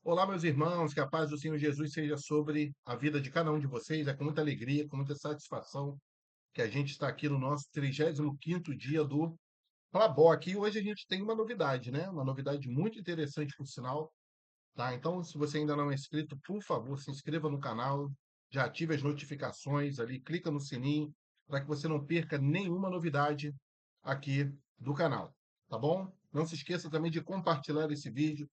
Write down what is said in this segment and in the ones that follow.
Olá, meus irmãos, que a paz do Senhor Jesus seja sobre a vida de cada um de vocês. É com muita alegria, com muita satisfação que a gente está aqui no nosso 35º dia do Plaboc. E hoje a gente tem uma novidade, né? Uma novidade muito interessante, por sinal, tá? Então, se você ainda não é inscrito, por favor, se inscreva no canal, já ative as notificações ali, clica no sininho, para que você não perca nenhuma novidade aqui do canal, tá bom? Não se esqueça também de compartilhar esse vídeo,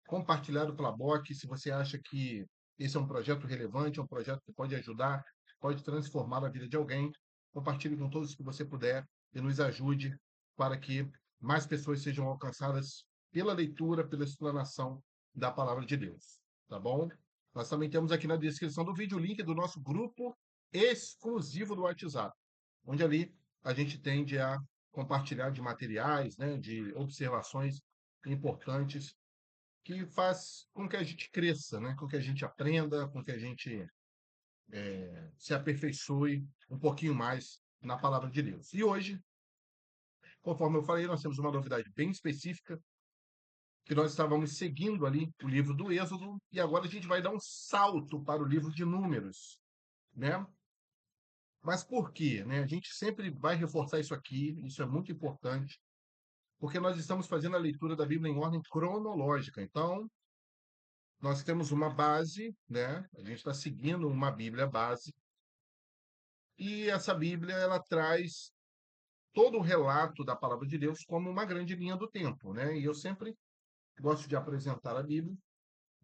compartilhar o Plaboc, se você acha que esse é um projeto relevante, é um projeto que pode ajudar, pode transformar a vida de alguém. Compartilhe com todos que você puder e nos ajude para que mais pessoas sejam alcançadas pela leitura, pela explanação da palavra de Deus. Tá bom? Nós também temos aqui na descrição do vídeo o link do nosso grupo exclusivo do WhatsApp, onde ali a gente tende a compartilhar de materiais, né, de observações importantes que faz com que a gente cresça, né? Com que a gente aprenda, com que a gente se aperfeiçoe um pouquinho mais na palavra de Deus. E hoje, conforme eu falei, nós temos uma novidade bem específica, que nós estávamos seguindo ali o livro do Êxodo, e agora a gente vai dar um salto para o livro de Números, né? Mas por quê? Né? A gente sempre vai reforçar isso aqui, isso é muito importante, porque nós estamos fazendo a leitura da Bíblia em ordem cronológica. Então, nós temos uma base, né? A gente está seguindo uma Bíblia base, e essa Bíblia ela traz todo o relato da palavra de Deus como uma grande linha do tempo, né? E eu sempre gosto de apresentar a Bíblia,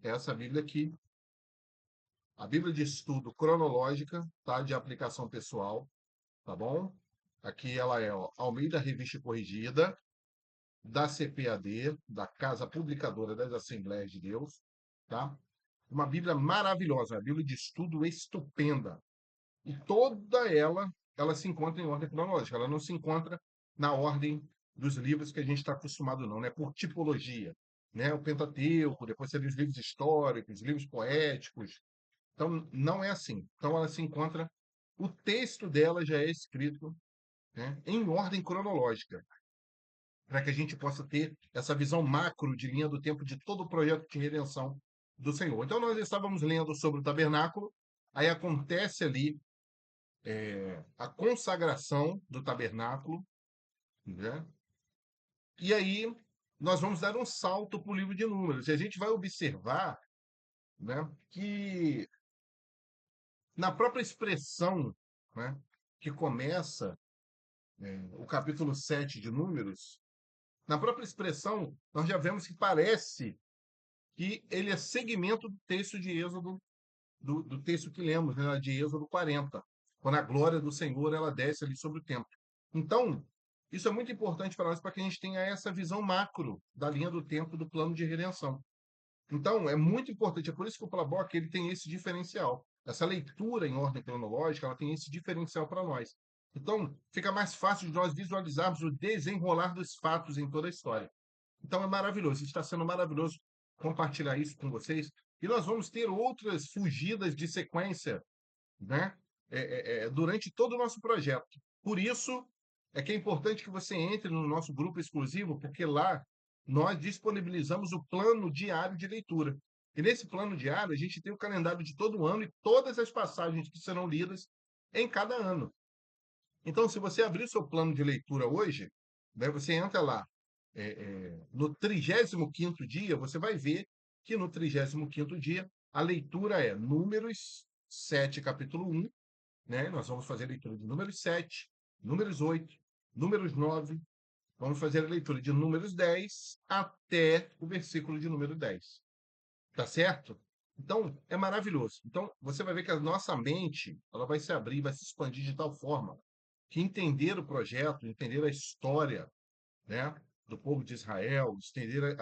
essa Bíblia aqui, a Bíblia de estudo cronológica, tá? De aplicação pessoal, tá bom? Aqui ela é, ó, Almeida Revista Corrigida, da CPAD, da Casa Publicadora das Assembleias de Deus, tá? Uma Bíblia maravilhosa, uma Bíblia de estudo estupenda. E toda ela se encontra em ordem cronológica, ela não se encontra na ordem dos livros que a gente está acostumado, não, né? Por tipologia, né? O Pentateuco, depois seria os livros históricos, livros poéticos. Então, não é assim. Então, ela se encontra, o texto dela já é escrito, né, em ordem cronológica, para que a gente possa ter essa visão macro de linha do tempo de todo o projeto de redenção do Senhor. Então, nós estávamos lendo sobre o tabernáculo, aí acontece ali a consagração do tabernáculo, né? E aí nós vamos dar um salto para o livro de Números. E a gente vai observar, né, que na própria expressão, né, que começa o capítulo 7 de Números, na própria expressão, nós já vemos que parece que ele é segmento do texto de Êxodo, do texto que lemos, né, de Êxodo 40, quando a glória do Senhor ela desce ali sobre o templo. Então, isso é muito importante para nós, para que a gente tenha essa visão macro da linha do tempo do plano de redenção. Então, é muito importante, é por isso que o Plaboc ele tem esse diferencial. Essa leitura em ordem cronológica, ela tem esse diferencial para nós. Então, fica mais fácil de nós visualizarmos o desenrolar dos fatos em toda a história. Então, é maravilhoso, está sendo maravilhoso compartilhar isso com vocês. E nós vamos ter outras fugidas de sequência, né? Durante todo o nosso projeto. Por isso é que é importante que você entre no nosso grupo exclusivo, porque lá nós disponibilizamos o plano diário de leitura. E nesse plano diário, a gente tem o calendário de todo ano e todas as passagens que serão lidas em cada ano. Então, se você abrir o seu plano de leitura hoje, né, você entra lá no 35º dia, você vai ver que no 35º dia a leitura é Números 7, capítulo 1, né? Nós vamos fazer a leitura de Números 7, Números 8, Números 9, vamos fazer a leitura de Números 10 até o versículo de número 10. Tá certo? Então, é maravilhoso. Então, você vai ver que a nossa mente, ela vai se abrir, vai se expandir de tal forma que entender o projeto, entender a história, né, do povo de Israel, entender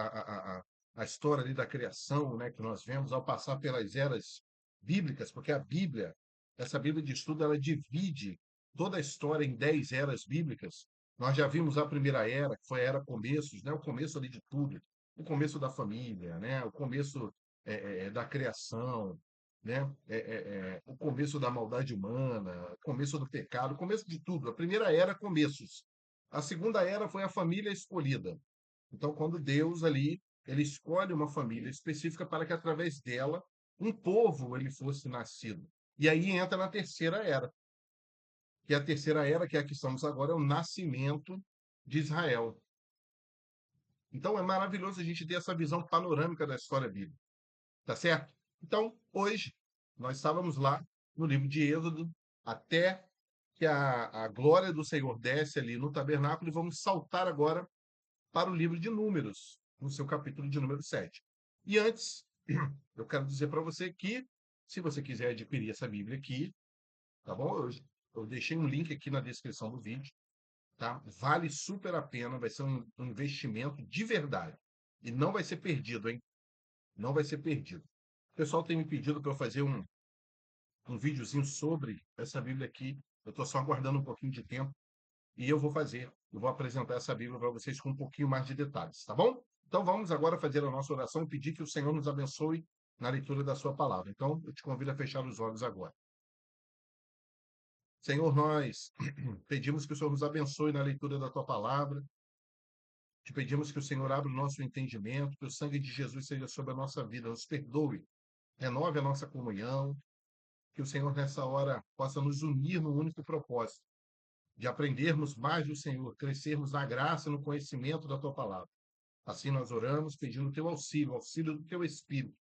a história ali da criação, né, que nós vemos ao passar pelas eras bíblicas, porque a Bíblia, essa Bíblia de estudo, ela divide toda a história em 10 eras bíblicas. Nós já vimos a primeira era, que foi a era começos, né, o começo ali de tudo, o começo da família, né, o começo da criação, né, o começo da maldade humana, o começo do pecado, o começo de tudo. A primeira era, começos. A segunda era foi a família escolhida. Então, quando Deus ali ele escolhe uma família específica para que através dela um povo ele fosse nascido. E aí entra na terceira era, que é a terceira era, que é a que estamos agora, é o nascimento de Israel. Então é maravilhoso a gente ter essa visão panorâmica da história bíblica, tá certo? Então, hoje, nós estávamos lá no livro de Êxodo, até que a glória do Senhor desce ali no tabernáculo, e vamos saltar agora para o livro de Números, no seu capítulo de número 7. E antes, eu quero dizer para você que, se você quiser adquirir essa Bíblia aqui, tá bom? Eu deixei um link aqui na descrição do vídeo, tá? Vale super a pena, vai ser um investimento de verdade. E não vai ser perdido, hein? Não vai ser perdido. O pessoal tem me pedido para eu fazer um videozinho sobre essa Bíblia aqui. Eu estou só aguardando um pouquinho de tempo e eu vou fazer. Eu vou apresentar essa Bíblia para vocês com um pouquinho mais de detalhes, tá bom? Então vamos agora fazer a nossa oração e pedir que o Senhor nos abençoe na leitura da sua palavra. Então eu te convido a fechar os olhos agora. Senhor, nós pedimos que o Senhor nos abençoe na leitura da tua palavra. Te pedimos que o Senhor abra o nosso entendimento, que o sangue de Jesus seja sobre a nossa vida, nos perdoe, renove a nossa comunhão, que o Senhor nessa hora possa nos unir no único propósito de aprendermos mais do Senhor, crescermos na graça e no conhecimento da tua palavra. Assim nós oramos, pedindo o teu auxílio, o auxílio do teu Espírito,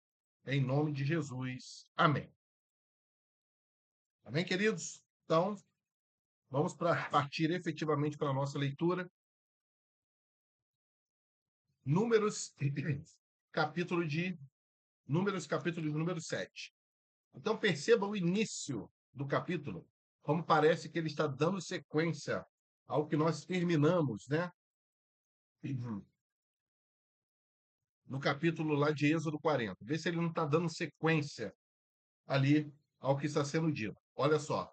em nome de Jesus. Amém. Amém, queridos? Então, vamos partir efetivamente para a nossa leitura. Números, capítulo de número 7. Então, perceba o início do capítulo, como parece que ele está dando sequência ao que nós terminamos, né? No capítulo lá de Êxodo 40. Vê se ele não está dando sequência ali ao que está sendo dito. Olha só,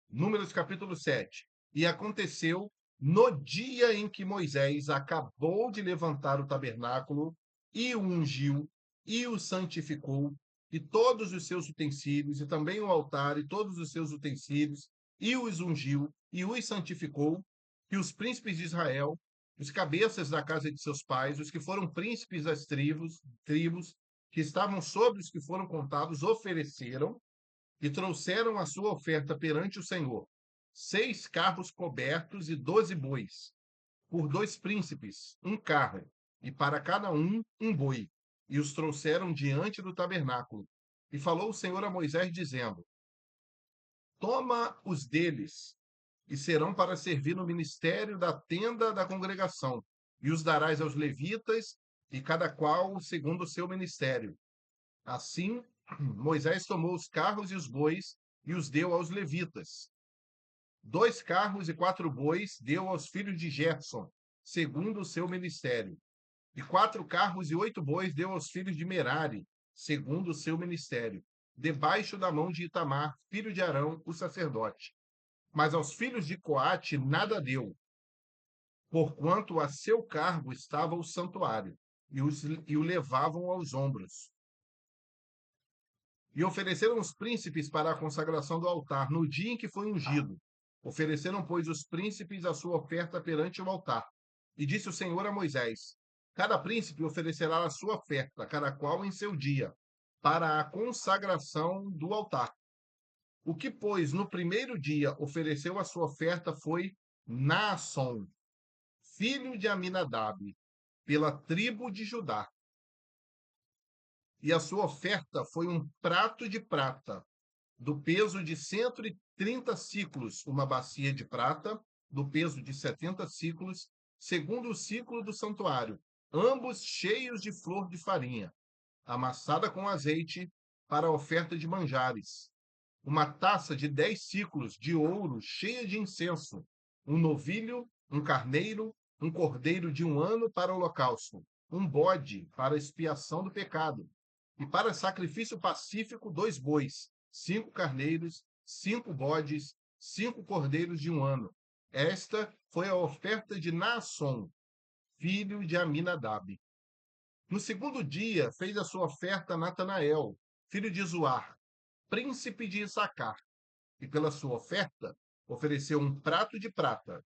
Números capítulo 7. E aconteceu no dia em que Moisés acabou de levantar o tabernáculo e o ungiu e o santificou, e todos os seus utensílios, e também o altar e todos os seus utensílios, e os ungiu e os santificou, que os príncipes de Israel, os cabeças da casa de seus pais, os que foram príncipes das tribos que estavam sobre os que foram contados, ofereceram e trouxeram a sua oferta perante o Senhor: 6 carros cobertos e 12 bois, por 2 príncipes, um carro, e para cada um boi. E os trouxeram diante do tabernáculo. E falou o Senhor a Moisés, dizendo: Toma os deles, e serão para servir no ministério da tenda da congregação, e os darás aos levitas, e cada qual segundo o seu ministério. Assim, Moisés tomou os carros e os bois e os deu aos levitas. 2 carros e 4 bois deu aos filhos de Gerson, segundo o seu ministério. E 4 carros e 8 bois deu aos filhos de Merari, segundo o seu ministério, debaixo da mão de Itamar, filho de Arão, o sacerdote. Mas aos filhos de Coate nada deu, porquanto a seu cargo estava o santuário, e o levavam aos ombros. E ofereceram os príncipes para a consagração do altar, no dia em que foi ungido. Ofereceram, pois, os príncipes a sua oferta perante o altar. E disse o Senhor a Moisés: Cada príncipe oferecerá a sua oferta, cada qual em seu dia, para a consagração do altar. O que, pois, no primeiro dia ofereceu a sua oferta foi Naasson, filho de Aminadab, pela tribo de Judá. E a sua oferta foi um prato de prata, do peso de 130 ciclos, uma bacia de prata, do peso de 70 ciclos, segundo o ciclo do santuário, ambos cheios de flor de farinha, amassada com azeite, para a oferta de manjares. Uma taça de 10 ciclos de ouro, cheia de incenso, um novilho, um carneiro, um cordeiro de 1 ano para o holocausto, um bode para a expiação do pecado, e para sacrifício pacífico 2 bois, 5 carneiros, 5 bodes, 5 cordeiros de 1 ano. Esta foi a oferta de Naasson, filho de Aminadab. No segundo dia fez a sua oferta Natanael, filho de Zuar, príncipe de Issacar, e pela sua oferta ofereceu um prato de prata,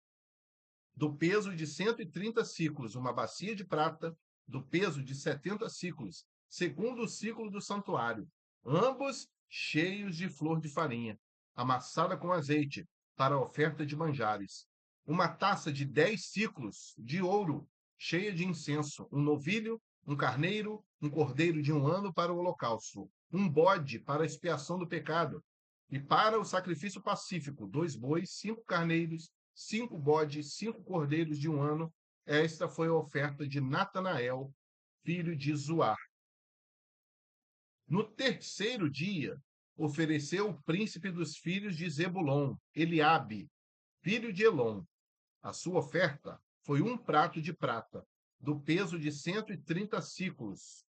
do peso de 130 ciclos, uma bacia de prata, do peso de 70 siclos, segundo o ciclo do santuário, ambos cheios de flor de farinha, amassada com azeite, para a oferta de manjares. Uma taça de 10 siclos de ouro, cheia de incenso, um novilho, um carneiro, um cordeiro de 1 ano para o holocausto, um bode para a expiação do pecado, e para o sacrifício pacífico, 2 bois, 5 carneiros, 5 bodes, 5 cordeiros de 1 ano. Esta foi a oferta de Natanael, filho de Zuar. No terceiro dia, ofereceu o príncipe dos filhos de Zebulon, Eliabe, filho de Elon. A sua oferta foi um prato de prata, do peso de 130 siclos,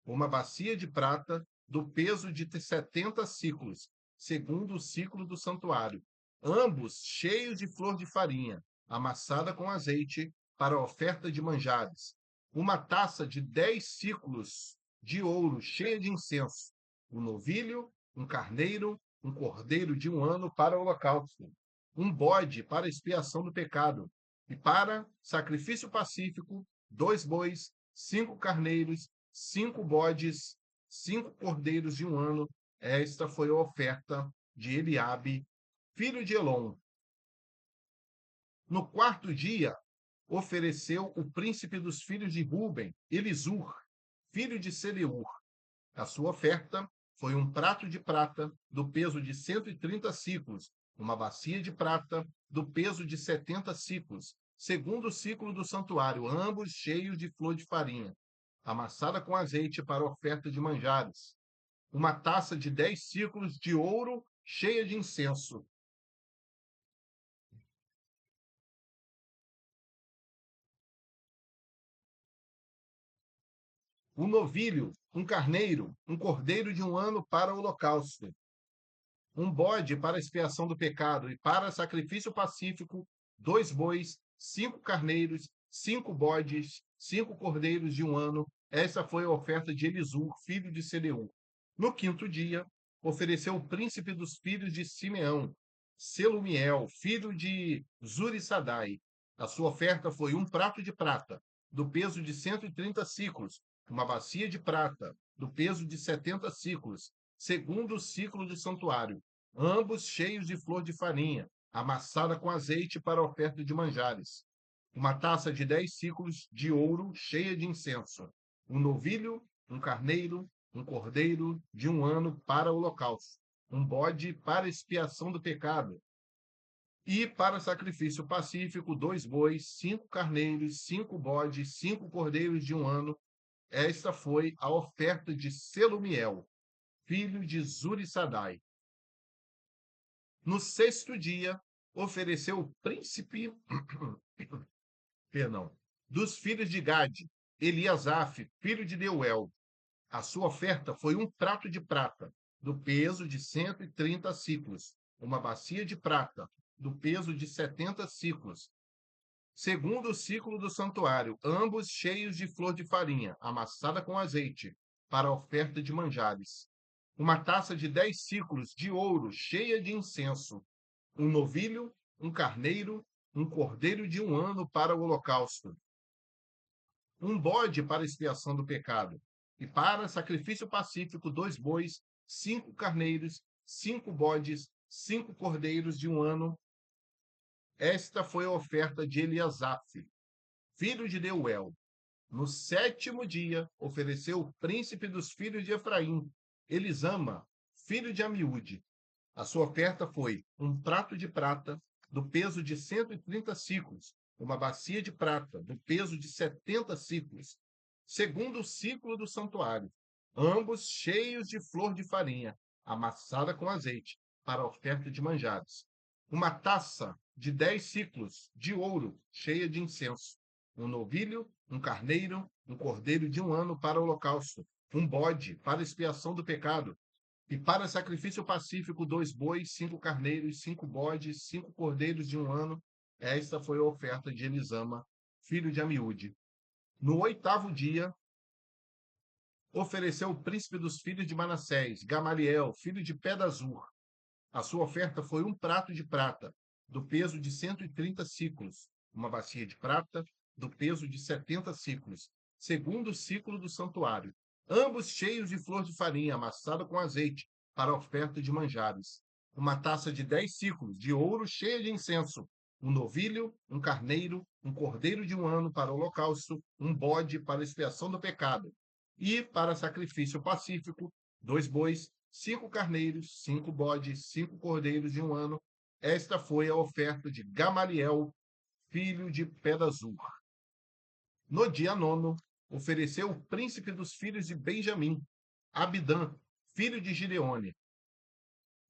uma bacia de prata, do peso de 70 siclos, segundo o ciclo do santuário, ambos cheios de flor de farinha, amassada com azeite, para a oferta de manjares. Uma taça de 10 siclos de ouro, cheia de incenso, um novilho, um carneiro, um cordeiro de 1 ano para o holocausto, um bode para expiação do pecado, e para sacrifício pacífico, 2 bois, 5 carneiros, 5 bodes, 5 cordeiros de 1 ano. Esta foi a oferta de Eliabe, filho de Elon. No quarto dia, ofereceu o príncipe dos filhos de Ruben, Elisur, filho de Seleur. A sua oferta foi um prato de prata, do peso de 130 siclos, uma bacia de prata, do peso de 70 siclos, segundo o ciclo do santuário, ambos cheios de flor de farinha, amassada com azeite para oferta de manjares. Uma taça de 10 siclos de ouro, cheia de incenso. Um novilho, um carneiro, um cordeiro de 1 ano para o holocausto, um bode para expiação do pecado e para sacrifício pacífico, 2 bois, 5 carneiros, 5 bodes, 5 cordeiros de 1 ano. Essa foi a oferta de Elisur, filho de Seleu. No quinto dia, ofereceu o príncipe dos filhos de Simeão, Selumiel, filho de Zurissadai. A sua oferta foi um prato de prata, do peso de 130 siclos, uma bacia de prata, do peso de 70 siclos, segundo o ciclo do santuário, ambos cheios de flor de farinha, amassada com azeite para a oferta de manjares. Uma taça de 10 siclos de ouro, cheia de incenso. Um novilho, um carneiro, um cordeiro de 1 ano para o holocausto. Um bode para expiação do pecado. E para sacrifício pacífico, 2 bois, 5 carneiros, 5 bodes, 5 cordeiros de 1 ano. Esta foi a oferta de Selumiel, filho de Zurissadai. No sexto dia, ofereceu o príncipe, perdão, dos filhos de Gade, Eliasaf, filho de Deuel. A sua oferta foi um prato de prata, do peso de 130 siclos, uma bacia de prata, do peso de 70 siclos, segundo o ciclo do santuário, ambos cheios de flor de farinha, amassada com azeite, para a oferta de manjares. Uma taça de 10 siclos de ouro, cheia de incenso, um novilho, um carneiro, um cordeiro de 1 ano para o holocausto, um bode para expiação do pecado, e para sacrifício pacífico, 2 bois, 5 carneiros, 5 bodes, 5 cordeiros de 1 ano. Esta foi a oferta de Eliasaf, filho de Deuel. No sétimo dia, ofereceu o príncipe dos filhos de Efraim, Elisama, filho de Amiúde. A sua oferta foi um prato de prata, do peso de 130 siclos, uma bacia de prata, do peso de 70 siclos, segundo o ciclo do santuário, ambos cheios de flor de farinha, amassada com azeite, para a oferta de manjares. Uma taça de 10 siclos de ouro, cheia de incenso, um novilho, um carneiro, um cordeiro de 1 ano para o holocausto, um bode para expiação do pecado, e para sacrifício pacífico, 2 bois, 5 carneiros, 5 bodes, 5 cordeiros de 1 ano. Esta foi a oferta de Elisama, filho de Amiúde. No oitavo dia, ofereceu o príncipe dos filhos de Manassés, Gamaliel, filho de Pedazur. A sua oferta foi um prato de prata, do peso de 130 siclos, uma bacia de prata, do peso de 70 siclos, segundo o ciclo do santuário, ambos cheios de flor de farinha amassada com azeite, para oferta de manjares. Uma taça de 10 ciclos de ouro cheia de incenso, um novilho, um carneiro, um cordeiro de um ano para o holocausto, um bode para expiação do pecado, e para sacrifício pacífico, 2 bois, 5 carneiros, 5 bodes, 5 cordeiros de um ano. Esta foi a oferta de Gamaliel, filho de Pedazur. No dia 9, ofereceu o príncipe dos filhos de Benjamim, Abidã, filho de Gideone.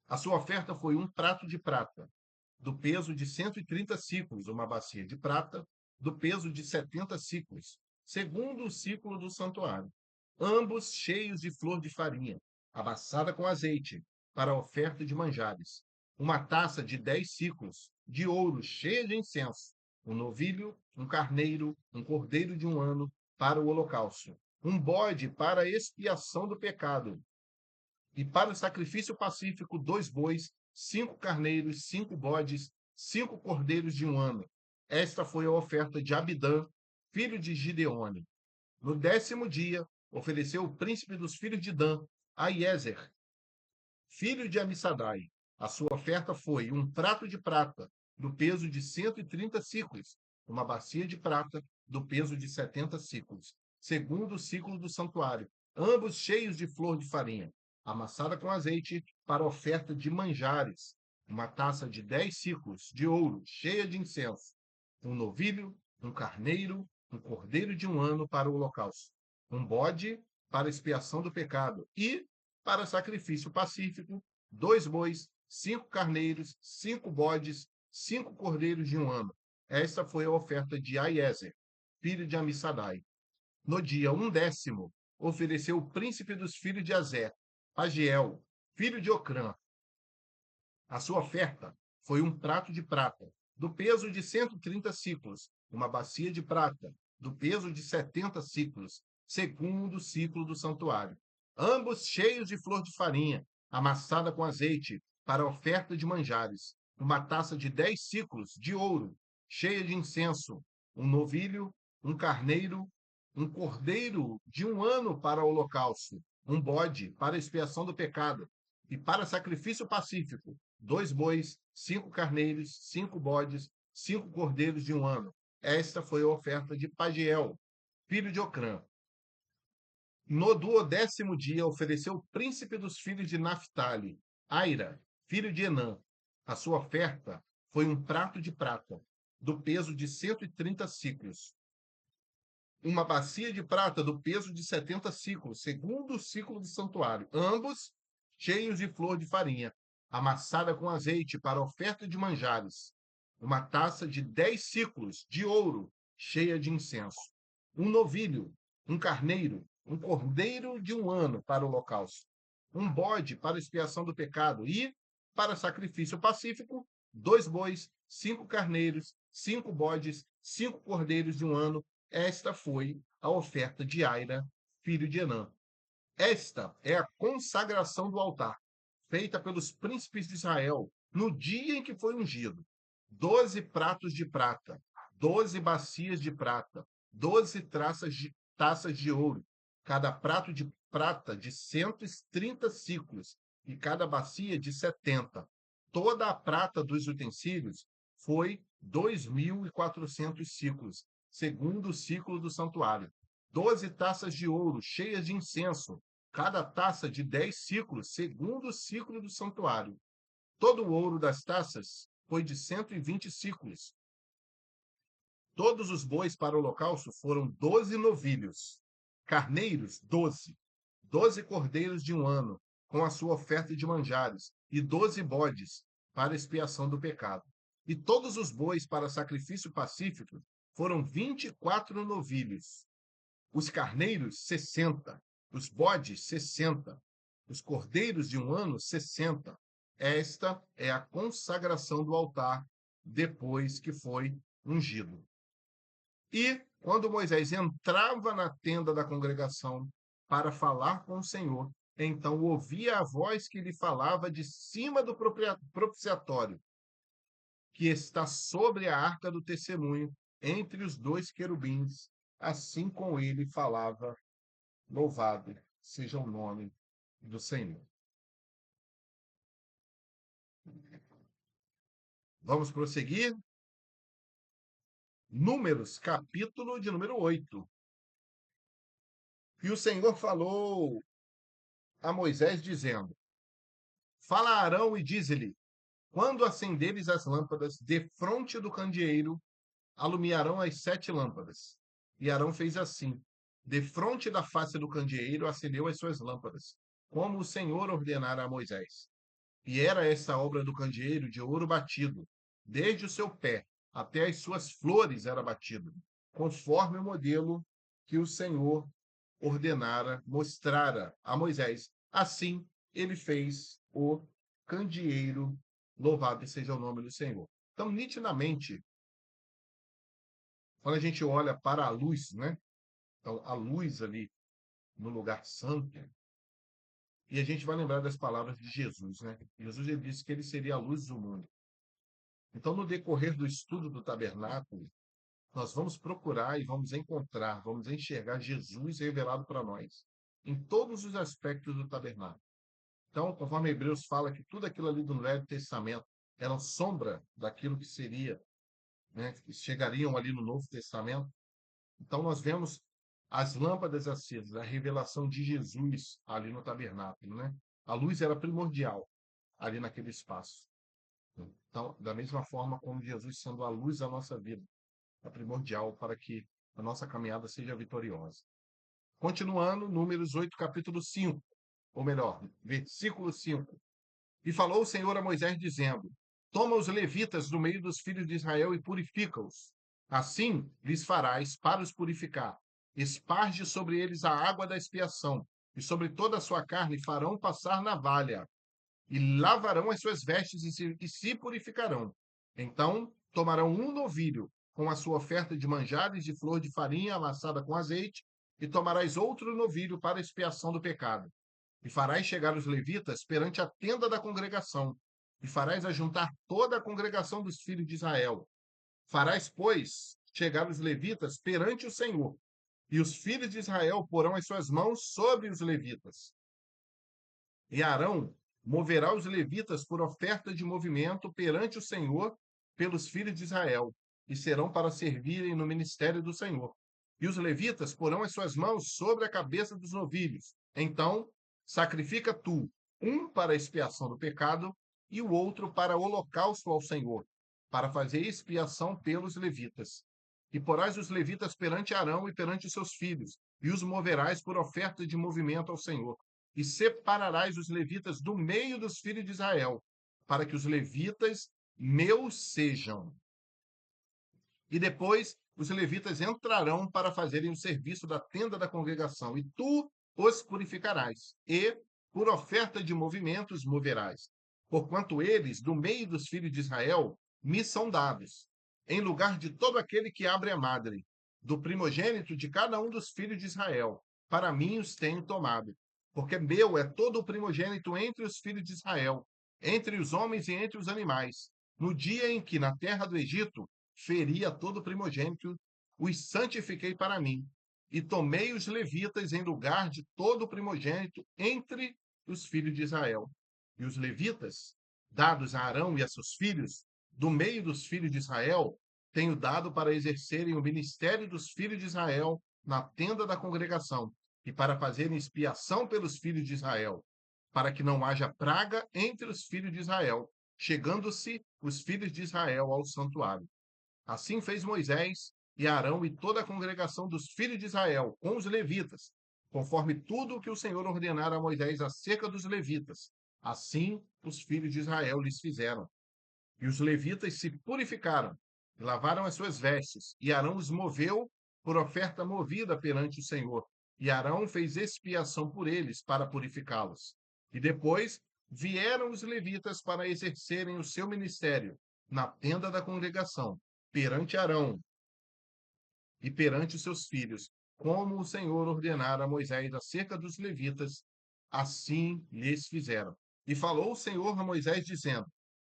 A sua oferta foi um prato de prata, do peso de 130 siclos, uma bacia de prata, do peso de 70 siclos, segundo o ciclo do santuário, ambos cheios de flor de farinha, amassada com azeite, para a oferta de manjares. Uma taça de 10 siclos, de ouro cheia de incenso, um novilho, um carneiro, um cordeiro de um ano, para o holocausto, um bode para a expiação do pecado, e para o sacrifício pacífico, 2 bois, 5 carneiros, 5 bodes, 5 cordeiros de um ano. Esta foi a oferta de Abidã, filho de Gideone. No 10º dia, ofereceu o príncipe dos filhos de Dan, Aiezer, filho de Amissadai. A sua oferta foi um prato de prata, do peso de 130 siclos, uma bacia de prata, do peso de 70 siclos, segundo o ciclo do santuário, ambos cheios de flor de farinha, amassada com azeite, para oferta de manjares, uma taça de 10 siclos de ouro, cheia de incenso, um novilho, um carneiro, um cordeiro de um ano para o holocausto, um bode para expiação do pecado e, para sacrifício pacífico, 2 bois, 5 carneiros, 5 bodes, 5 cordeiros de um ano. Esta foi a oferta de Aiezer, filho de Amissadai. No dia 10º, ofereceu o príncipe dos filhos de Azé, Pagiel, filho de Ocrã. A sua oferta foi um prato de prata, do peso de 130 siclos, uma bacia de prata, do peso de 70 siclos, segundo o ciclo do santuário, ambos cheios de flor de farinha, amassada com azeite, para oferta de manjares, uma taça de 10 siclos de ouro, cheia de incenso, um novilho, um carneiro, um cordeiro de um ano para o holocausto, um bode para expiação do pecado, e para sacrifício pacífico, 2 bois, 5 carneiros, 5 bodes, 5 cordeiros de um ano. Esta foi a oferta de Pagiel, filho de Ocrã. No 12º dia, ofereceu o príncipe dos filhos de Naphtali, Aira, filho de Enã. A sua oferta foi um prato de prata, do peso de 130 siclos, uma bacia de prata do peso de 70 siclos, segundo o ciclo do santuário, ambos cheios de flor de farinha, amassada com azeite para oferta de manjares, uma taça de 10 siclos de ouro, cheia de incenso, um novilho, um carneiro, um cordeiro de um ano para o holocausto, um bode para expiação do pecado e, para sacrifício pacífico, 2 bois, 5 carneiros, 5 bodes, 5 cordeiros de um ano. Esta foi a oferta de Aira, filho de Enã. Esta é a consagração do altar, feita pelos príncipes de Israel no dia em que foi ungido. 12 pratos de prata, 12 bacias de prata, 12 taças de ouro, cada prato de prata de 130 siclos e cada bacia de 70. Toda a prata dos utensílios foi 2.400 siclos, segundo o ciclo do santuário. 12 taças de ouro cheias de incenso, cada taça de 10 siclos, segundo o ciclo do santuário. Todo o ouro das taças foi de 120 siclos. Todos os bois para o holocausto foram 12 novilhos, carneiros, 12, 12 cordeiros de um ano, com a sua oferta de manjares, e 12 bodes para expiação do pecado. E todos os bois para sacrifício pacífico foram 24 novilhos. Os carneiros, 60. Os bodes, 60. Os cordeiros de um ano, 60. Esta é a consagração do altar depois que foi ungido. E quando Moisés entrava na tenda da congregação para falar com o Senhor, então ouvia a voz que lhe falava de cima do propiciatório, que está sobre a arca do testemunho, entre os 2 querubins. assim como ele falava, louvado seja o nome do Senhor. Vamos prosseguir? Números, capítulo de número 8. E o Senhor falou a Moisés, dizendo: Fala a Arão e dize-lhe: quando acenderes as lâmpadas defronte do candeeiro, alumiarão as 7 lâmpadas. E Arão fez assim. Defronte da face do candeeiro, acendeu as suas lâmpadas, como o Senhor ordenara a Moisés. E era essa obra do candeeiro de ouro batido, desde o seu pé até as suas flores era batido, conforme o modelo que o Senhor ordenara, mostrara a Moisés. Assim ele fez o candeeiro, louvado seja o nome do Senhor. Então, nitidamente, quando a gente olha para a luz, né? Então, a luz ali no lugar santo, e a gente vai lembrar das palavras de Jesus, né? Jesus ele disse que ele seria a luz do mundo. Então, no decorrer do estudo do tabernáculo, nós vamos procurar e vamos encontrar, vamos enxergar Jesus revelado para nós em todos os aspectos do tabernáculo. Então, conforme Hebreus fala que tudo aquilo ali do Velho Testamento era sombra daquilo que seria, né, que chegariam ali no Novo Testamento. Então, nós vemos as lâmpadas acesas, a revelação de Jesus ali no tabernáculo, né? A luz era primordial ali naquele espaço. Então, da mesma forma como Jesus sendo a luz da nossa vida, é primordial para que a nossa caminhada seja vitoriosa. Continuando, Números 8, capítulo 5, ou melhor, versículo 5. E falou o Senhor a Moisés, dizendo: Toma os levitas do meio dos filhos de Israel e purifica-os. Assim lhes farás para os purificar. Esparge sobre eles a água da expiação, e sobre toda a sua carne farão passar navalha, e lavarão as suas vestes e se purificarão. Então tomarão um novilho com a sua oferta de manjares de flor de farinha amassada com azeite, e tomarás outro novilho para a expiação do pecado. E farás chegar os levitas perante a tenda da congregação, e farás ajuntar toda a congregação dos filhos de Israel. Farás, pois, chegar os levitas perante o Senhor, e os filhos de Israel porão as suas mãos sobre os levitas. E Arão moverá os levitas por oferta de movimento perante o Senhor pelos filhos de Israel, e serão para servirem no ministério do Senhor. E os levitas porão as suas mãos sobre a cabeça dos novilhos. Então, sacrifica tu, um para a expiação do pecado e o outro para holocausto ao Senhor, para fazer expiação pelos levitas. E porás os levitas perante Arão e perante os seus filhos, e os moverás por oferta de movimento ao Senhor. E separarás os levitas do meio dos filhos de Israel, para que os levitas meus sejam. E depois os levitas entrarão para fazerem o serviço da tenda da congregação, e tu os purificarás, e por oferta de movimentos moverás, porquanto eles, do meio dos filhos de Israel, me são dados, em lugar de todo aquele que abre a madre, do primogênito de cada um dos filhos de Israel, para mim os tenho tomado, porque meu é todo o primogênito entre os filhos de Israel, entre os homens e entre os animais, no dia em que na terra do Egito feri a todo primogênito, os santifiquei para mim, e tomei os levitas em lugar de todo primogênito entre os filhos de Israel. E os levitas, dados a Arão e a seus filhos, do meio dos filhos de Israel, tenho dado para exercerem o ministério dos filhos de Israel na tenda da congregação, e para fazerem expiação pelos filhos de Israel, para que não haja praga entre os filhos de Israel, chegando-se os filhos de Israel ao santuário. Assim fez Moisés e Arão e toda a congregação dos filhos de Israel, com os levitas, conforme tudo o que o Senhor ordenara a Moisés acerca dos levitas. Assim os filhos de Israel lhes fizeram. E os levitas se purificaram, e lavaram as suas vestes, e Arão os moveu por oferta movida perante o Senhor. E Arão fez expiação por eles para purificá-los. E depois vieram os levitas para exercerem o seu ministério na tenda da congregação, perante Arão e perante os seus filhos, como o Senhor ordenara a Moisés acerca dos levitas, assim lhes fizeram. E falou o Senhor a Moisés, dizendo: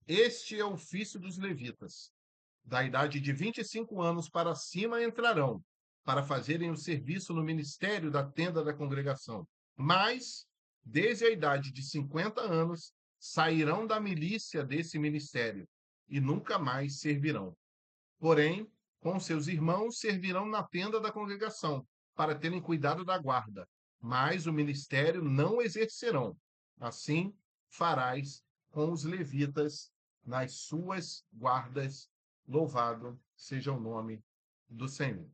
Este é o ofício dos levitas. Da idade de 25 anos para cima entrarão, para fazerem o serviço no ministério da tenda da congregação. Mas, desde a idade de 50 anos, sairão da milícia desse ministério e nunca mais servirão. Porém, com seus irmãos servirão na tenda da congregação, para terem cuidado da guarda, mas o ministério não exercerão. Assim farás com os levitas nas suas guardas. Louvado seja o nome do Senhor.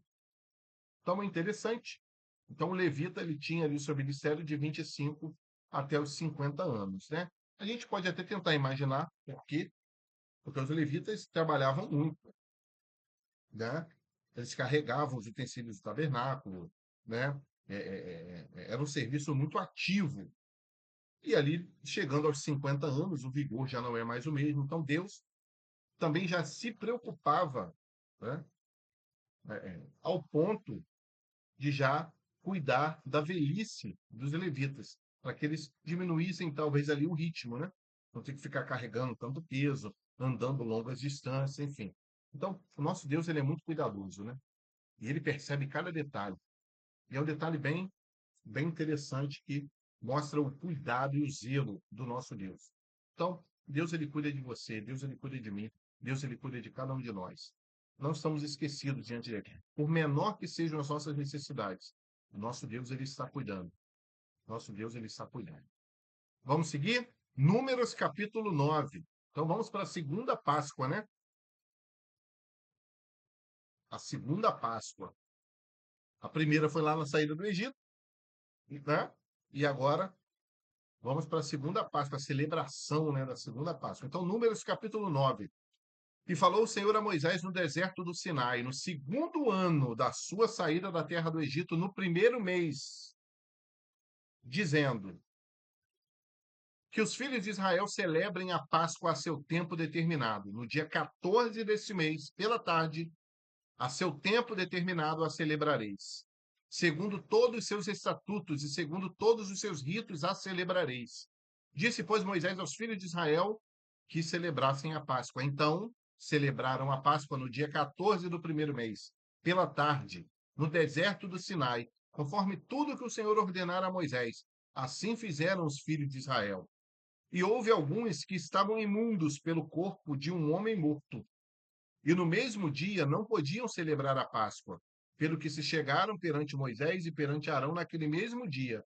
Então é interessante. Então o levita ele tinha ali o seu ministério de 25 até os 50 anos, né? A gente pode até tentar imaginar por quê, porque os levitas trabalhavam muito, né? Eles carregavam os utensílios do tabernáculo, né? Era um serviço muito ativo. E ali, chegando aos 50 anos, o vigor já não é mais o mesmo. Então Deus também já se preocupava, né? Ao ponto de já cuidar da velhice dos levitas, para que eles diminuíssem talvez ali o ritmo, né? Não ter que ficar carregando tanto peso, andando longas distâncias, enfim. Então, o nosso Deus ele é muito cuidadoso, né? E ele percebe cada detalhe. E é um detalhe bem interessante que mostra o cuidado e o zelo do nosso Deus. Então, Deus ele cuida de você, Deus ele cuida de mim, Deus ele cuida de cada um de nós. Não estamos esquecidos diante dele. Por menor que sejam as nossas necessidades, o nosso Deus ele está cuidando. Nosso Deus ele está cuidando. Vamos seguir? Números capítulo 9. Então vamos para a segunda Páscoa, né? A segunda Páscoa. A primeira foi lá na saída do Egito, né? E agora vamos para a segunda Páscoa, a celebração, né, da segunda Páscoa. Então, Números capítulo 9. E falou o Senhor a Moisés no deserto do Sinai, no segundo ano da sua saída da terra do Egito, no primeiro mês, dizendo: que os filhos de Israel celebrem a Páscoa a seu tempo determinado. No dia 14 deste mês, pela tarde, a seu tempo determinado a celebrareis. Segundo todos os seus estatutos e segundo todos os seus ritos a celebrareis. Disse, pois, Moisés aos filhos de Israel que celebrassem a Páscoa. Então, celebraram a Páscoa no dia 14 do primeiro mês, pela tarde, no deserto do Sinai, conforme tudo que o Senhor ordenara a Moisés. Assim fizeram os filhos de Israel. E houve alguns que estavam imundos pelo corpo de um homem morto. E no mesmo dia não podiam celebrar a Páscoa, pelo que se chegaram perante Moisés e perante Arão naquele mesmo dia.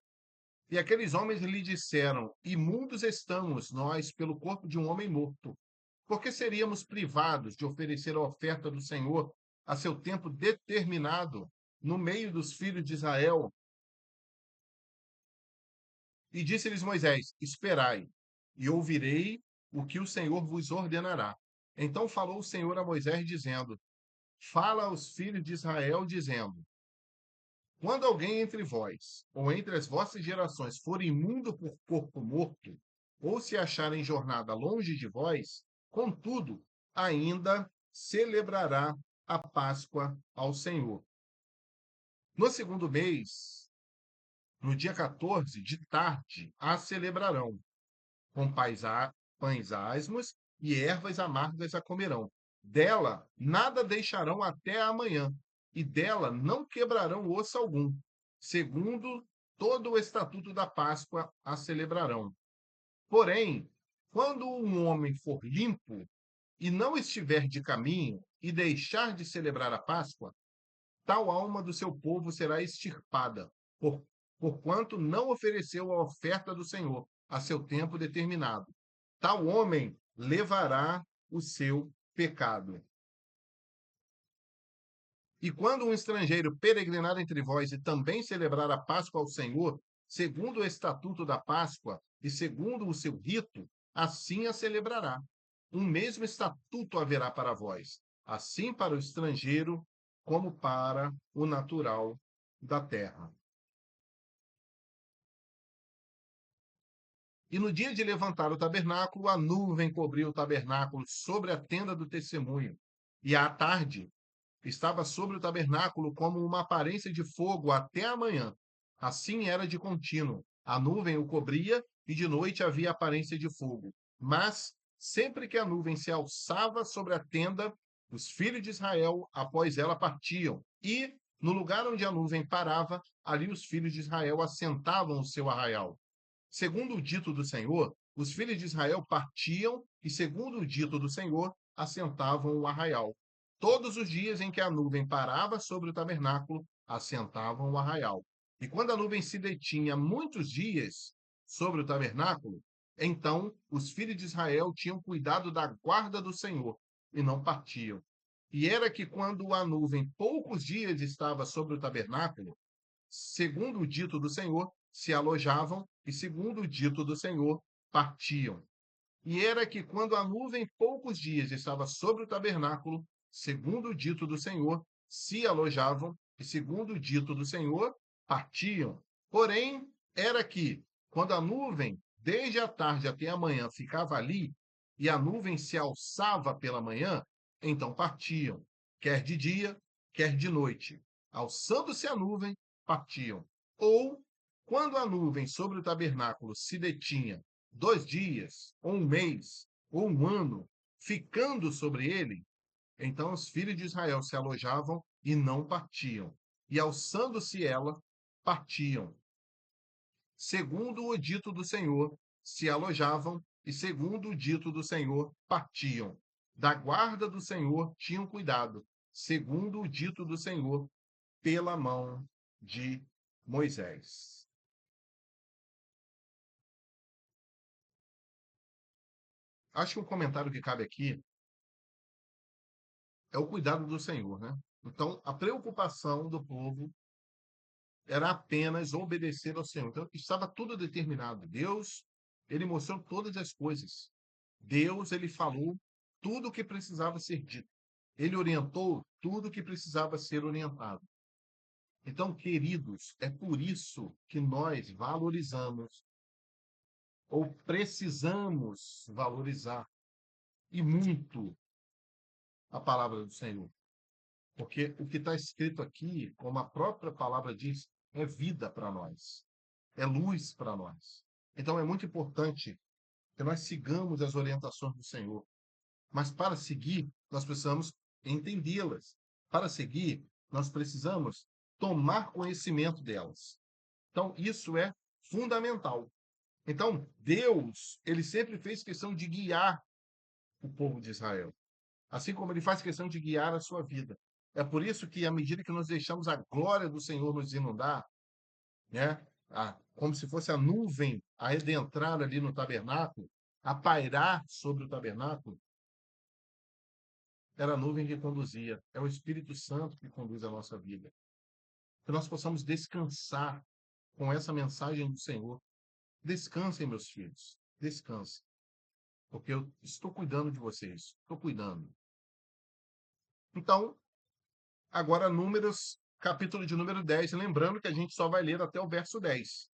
E aqueles homens lhe disseram: imundos estamos nós pelo corpo de um homem morto. Porque seríamos privados de oferecer a oferta do Senhor a seu tempo determinado no meio dos filhos de Israel? E disse-lhes Moisés: esperai, e ouvirei o que o Senhor vos ordenará. Então falou o Senhor a Moisés, dizendo: fala aos filhos de Israel, dizendo: quando alguém entre vós, ou entre as vossas gerações, for imundo por corpo morto, ou se achar em jornada longe de vós, contudo, ainda celebrará a Páscoa ao Senhor. No segundo mês, no dia 14, de tarde, a celebrarão. Com pães asmos e ervas amargas a comerão. Dela nada deixarão até amanhã, e dela não quebrarão osso algum. Segundo todo o estatuto da Páscoa a celebrarão. Porém, quando um homem for limpo e não estiver de caminho e deixar de celebrar a Páscoa, tal alma do seu povo será extirpada, porquanto não ofereceu a oferta do Senhor a seu tempo determinado. Tal homem levará o seu pecado. E quando um estrangeiro peregrinar entre vós e também celebrar a Páscoa ao Senhor, segundo o estatuto da Páscoa e segundo o seu rito, assim a celebrará. Um mesmo estatuto haverá para vós, assim para o estrangeiro como para o natural da terra. E no dia de levantar o tabernáculo, a nuvem cobriu o tabernáculo sobre a tenda do testemunho. E à tarde estava sobre o tabernáculo como uma aparência de fogo até a manhã. Assim era de contínuo. A nuvem o cobria e de noite havia aparência de fogo. Mas, sempre que a nuvem se alçava sobre a tenda, os filhos de Israel, após ela, partiam. E, No lugar onde a nuvem parava, ali os filhos de Israel assentavam o seu arraial. Segundo o dito do Senhor, os filhos de Israel partiam e, segundo o dito do Senhor, assentavam o arraial. Todos os dias em que a nuvem parava sobre o tabernáculo, assentavam o arraial. E quando a nuvem se detinha muitos dias sobre o tabernáculo, então os filhos de Israel tinham cuidado da guarda do Senhor e não partiam. E era que quando a nuvem poucos dias estava sobre o tabernáculo, segundo o dito do Senhor, se alojavam e, segundo o dito do Senhor, partiam. E era que quando a nuvem poucos dias estava sobre o tabernáculo, segundo o dito do Senhor, se alojavam e, segundo o dito do Senhor, partiam. Porém, era que quando a nuvem, desde a tarde até a manhã, ficava ali, e a nuvem se alçava pela manhã, então partiam, quer de dia, quer de noite. Alçando-se a nuvem, partiam. Ou, quando a nuvem sobre o tabernáculo se detinha 2 dias, ou um mês, ou um ano, ficando sobre ele, então os filhos de Israel se alojavam e não partiam. E alçando-se ela, partiam. Segundo o dito do Senhor, se alojavam e, segundo o dito do Senhor, partiam. Da guarda do Senhor tinham cuidado, segundo o dito do Senhor, pela mão de Moisés. Acho que um comentário que cabe aqui é o cuidado do Senhor, né? Então, a preocupação do povo era apenas obedecer ao Senhor. Então, estava tudo determinado. Deus, ele mostrou todas as coisas. Deus, ele falou tudo o que precisava ser dito. Ele orientou tudo o que precisava ser orientado. Então, queridos, é por isso que nós valorizamos ou precisamos valorizar e muito a palavra do Senhor. Porque o que está escrito aqui, como a própria palavra diz, é vida para nós, é luz para nós. Então é muito importante que nós sigamos as orientações do Senhor. Mas para seguir, nós precisamos entendê-las. Para seguir, nós precisamos tomar conhecimento delas. Então, isso é fundamental. Então, Deus, ele sempre fez questão de guiar o povo de Israel, assim como ele faz questão de guiar a sua vida. É por isso que, à medida que nós deixamos a glória do Senhor nos inundar, né, como se fosse a nuvem a adentrar ali no tabernáculo, a pairar sobre o tabernáculo, era a nuvem que conduzia, é o Espírito Santo que conduz a nossa vida. Que nós possamos descansar com essa mensagem do Senhor. Descansem, meus filhos, descansem, porque eu estou cuidando de vocês, estou cuidando. Então, agora, Números, capítulo de número 10. Lembrando que a gente só vai ler até o verso 10.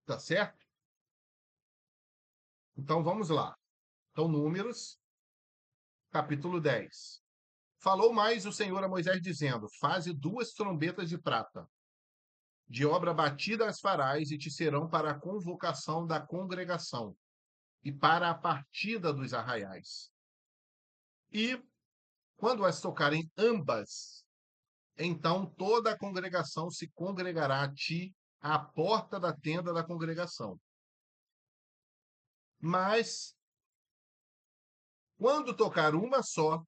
Tá certo? Então, vamos lá. Então, Números, capítulo 10. Falou mais o Senhor a Moisés, dizendo: Faze 2 trombetas de prata. De obra batida as farás, e te serão para a convocação da congregação, e para a partida dos arraiais. E, quando as tocarem ambas, então toda a congregação se congregará a ti à porta da tenda da congregação. Mas, quando tocar uma só,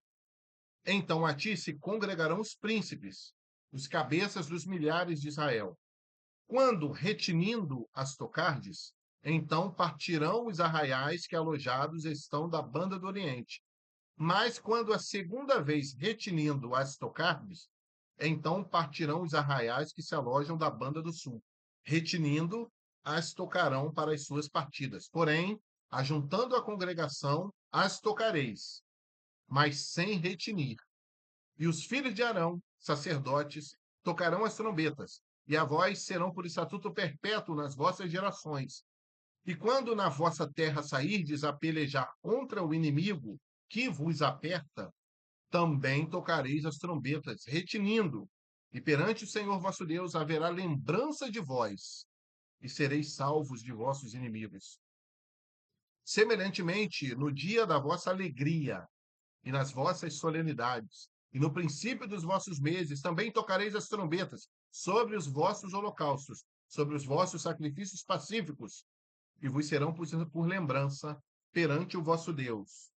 então a ti se congregarão os príncipes, os cabeças dos milhares de Israel. Quando, retinindo as tocardes, então partirão os arraiais que alojados estão da banda do Oriente. Mas quando a segunda vez retinindo as tocardes, então partirão os arraiais que se alojam da banda do sul. Retinindo, as tocarão para as suas partidas. Porém, ajuntando a congregação, as tocareis, mas sem retinir. E os filhos de Arão, sacerdotes, tocarão as trombetas, e a vós serão por estatuto perpétuo nas vossas gerações. E quando na vossa terra sairdes a pelejar contra o inimigo que vos aperta, também tocareis as trombetas, retinindo, e perante o Senhor vosso Deus haverá lembrança de vós, e sereis salvos de vossos inimigos. Semelhantemente, no dia da vossa alegria e nas vossas solenidades, E no princípio dos vossos meses também tocareis as trombetas sobre os vossos holocaustos, sobre os vossos sacrifícios pacíficos, e vos serão por lembrança perante o vosso Deus.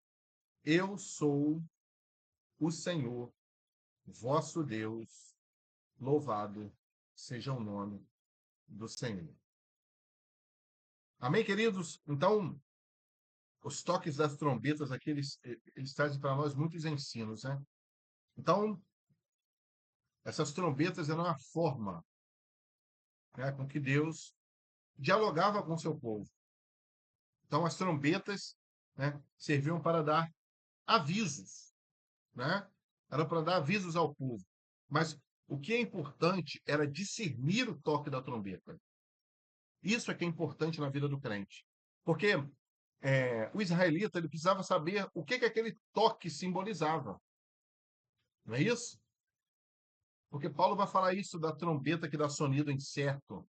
Eu sou o Senhor, vosso Deus. Louvado seja o nome do Senhor. Amém, queridos? Então, os toques das trombetas aqui, eles trazem para nós muitos ensinos, né? Então, essas trombetas eram a forma, né, com que Deus dialogava com o seu povo. Então, as trombetas, né, serviam para dar avisos, né? Era para dar avisos ao povo. Mas o que é importante era discernir o toque da trombeta. Isso é que é importante na vida do crente. Porque o israelita ele precisava saber o que aquele toque simbolizava. Não é isso? Porque Paulo vai falar isso da trombeta que dá sonido incerto.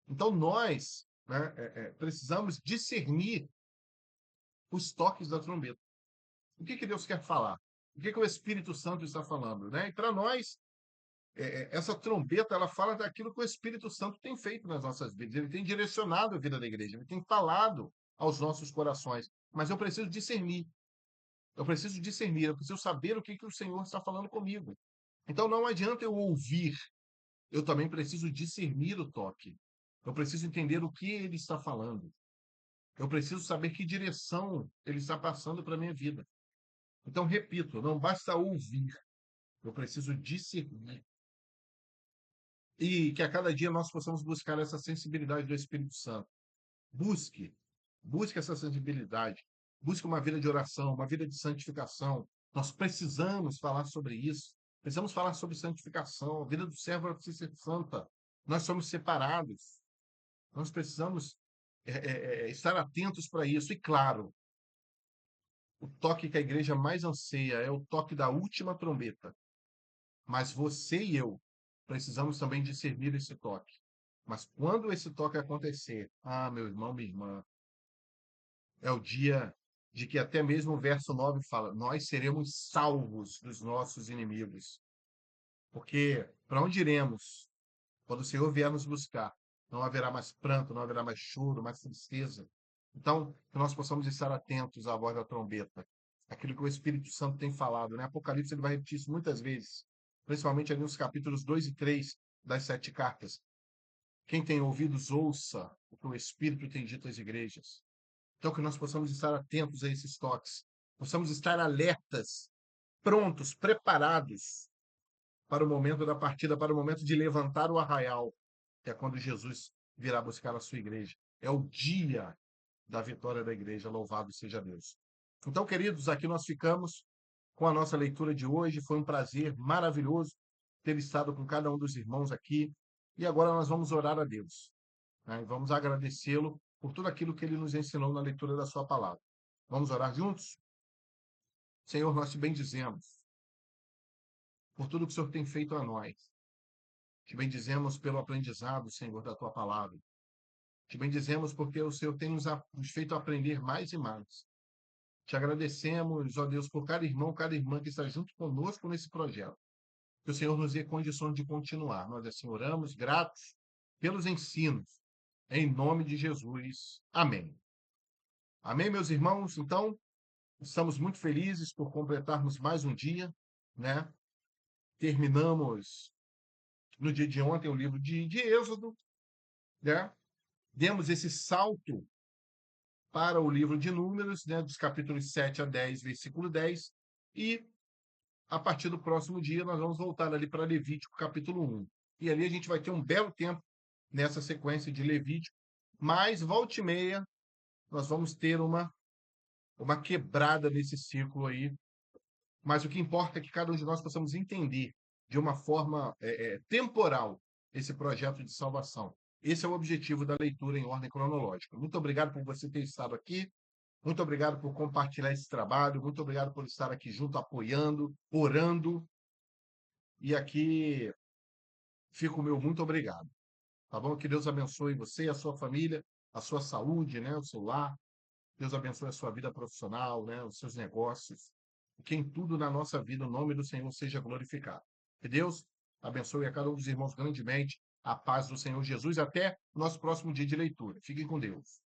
Então nós, né, precisamos discernir os toques da trombeta. O que Deus quer falar? O que o Espírito Santo está falando? Né? E para nós, essa trombeta ela fala daquilo que o Espírito Santo tem feito nas nossas vidas. Ele tem direcionado a vida da igreja, ele tem falado aos nossos corações. Mas eu preciso discernir. Eu preciso discernir, eu preciso saber o que o Senhor está falando comigo. Então não adianta eu ouvir, eu também preciso discernir o toque. Eu preciso entender o que ele está falando. Eu preciso saber que direção ele está passando para a minha vida. Então, repito, não basta ouvir, eu preciso discernir. E que a cada dia nós possamos buscar essa sensibilidade do Espírito Santo. Busque essa sensibilidade. Busque uma vida de oração, uma vida de santificação. Nós precisamos falar sobre isso. Precisamos falar sobre santificação. A vida do servo precisa ser santa. Nós somos separados. Nós precisamos estar atentos para isso. E, claro, o toque que a igreja mais anseia é o toque da última trombeta. Mas você e eu precisamos também discernir esse toque. Mas quando esse toque acontecer, meu irmão, minha irmã, é o dia de que até mesmo o verso 9 fala: nós seremos salvos dos nossos inimigos. Porque para onde iremos quando o Senhor vier nos buscar? Não haverá mais pranto, não haverá mais choro, mais tristeza. Então, que nós possamos estar atentos à voz da trombeta. Aquilo que o Espírito Santo tem falado, né? Apocalipse ele vai repetir isso muitas vezes, principalmente ali nos capítulos 2 e 3 das 7 cartas. Quem tem ouvidos, ouça o que o Espírito tem dito às igrejas. Então, que nós possamos estar atentos a esses toques, possamos estar alertas, prontos, preparados para o momento da partida, para o momento de levantar o arraial, que é quando Jesus virá buscar a sua igreja. É o dia da vitória da igreja, louvado seja Deus. Então, queridos, aqui nós ficamos com a nossa leitura de hoje. Foi um prazer maravilhoso ter estado com cada um dos irmãos aqui. E agora nós vamos orar a Deus, né? E vamos agradecê-lo por tudo aquilo que ele nos ensinou na leitura da sua palavra. Vamos orar juntos? Senhor, nós te bendizemos por tudo que o Senhor tem feito a nós. Te bendizemos pelo aprendizado, Senhor, da tua palavra. Te bendizemos porque o Senhor tem nos feito aprender mais e mais. Te agradecemos, ó Deus, por cada irmão, cada irmã que está junto conosco nesse projeto. Que o Senhor nos dê condições de continuar. Nós assim oramos, gratos pelos ensinos. Em nome de Jesus. Amém. Amém, meus irmãos? Então, estamos muito felizes por completarmos mais um dia, né? Terminamos no dia de ontem o livro de Êxodo, né? Demos esse salto para o livro de Números, né? Dos capítulos 7 a 10, versículo 10, e a partir do próximo dia nós vamos voltar ali para Levítico, capítulo 1. E ali a gente vai ter um belo tempo nessa sequência de Levítico, mas volta e meia nós vamos ter uma quebrada nesse ciclo aí. Mas o que importa é que cada um de nós possamos entender de uma forma temporal esse projeto de salvação. Esse é o objetivo da leitura em ordem cronológica. Muito obrigado por você ter estado aqui. Muito obrigado por compartilhar esse trabalho. Muito obrigado por estar aqui junto, apoiando, orando. E aqui fica o meu muito obrigado. Tá bom? Que Deus abençoe você, a sua família, a sua saúde, né? O seu lar. Deus abençoe a sua vida profissional, né? Os seus negócios. que em tudo na nossa vida o nome do Senhor seja glorificado. Que Deus abençoe a cada um dos irmãos grandemente. A paz do Senhor Jesus. Até nosso próximo dia de leitura. Fiquem com Deus.